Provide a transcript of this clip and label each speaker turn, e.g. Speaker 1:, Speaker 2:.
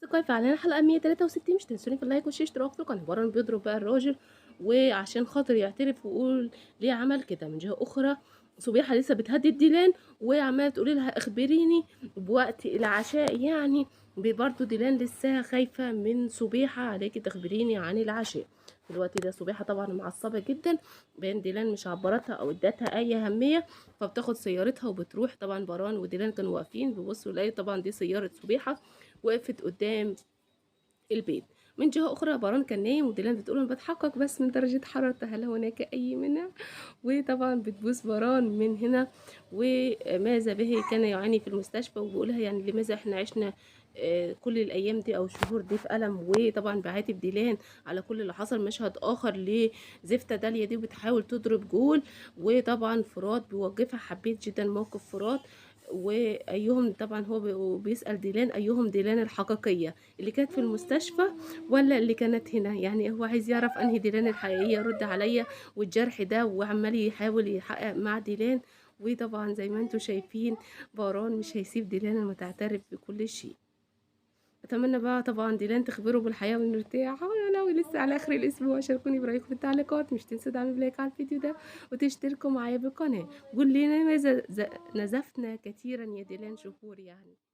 Speaker 1: أصدقائي فعلًا الحلقة 163 مش تنسوني في اللايك والشير اشتراك في القناة. برًا بيضرب بقى الراجل وعشان خاطر يعترف ويقول ليه عمل كده. من جهة أخرى صبيحة لسه بتهدد ديلان وعمالة تقول لها اخبريني بوقت العشاء، يعني برضه ديلان لسه خايفة من صبيحة، عليكِ تخبريني عن العشاء. في الوقت ده صبيحة طبعًا معصبة جدًا، باين ديلان مش عبّرتها أو ادّتها أي أهمية، فبتاخد سيارتها وبتروح. طبعًا بران وديلان كانوا واقفين بيبصوا يلاقوا طبعًا دي سيارة صبيحة وقفت قدام البيت. من جهة أخرى باران كان نايم وديلان بتقول أنا باتحقق بس من درجة حرارته هل هناك أي منع؟ وطبعًا بتبوس باران من هنا. وماذا به كان يعاني في المستشفى وبيقول لها يعني لماذا إحنا عِشنا كل الأيام دي أو الشهور دي في ألم. وطبعًا بيعاتب ديلان على كل اللي حصل. مشهد آخر لزفتة داليا دي بتحاول تضرب جول، وطبعًا فرات بيوقفها. حبيت جدًا موقف فرات، وأيهم طبعًا هو بيسأل ديلان أيهم ديلان الحقيقية، اللي كانت في المستشفى والّا اللي كانت هنا؟ يعني هو عايز يعرف أنهي ديلان الحقيقية، رُد عليَّ. والجرح ده وعمّال يحاول يحقق مع ديلان. وطبعًا زي ما أنتم شايفين باران مش هيسيب ديلان لمّا تعترف بكل شيء. أتمنى بقى طبعًا ديلان تخبره بالحياة والارتياح. يا لهوي لسه على آخر الأسبوع. شاركوني برأيكم في التعليقات، مش تنسوا تعملوا لايك على الفيديو ده وتشتركوا معايا بالقناة. قُل لنا ماذا نزفنا كثيرًا يا ديلان شهور يعني.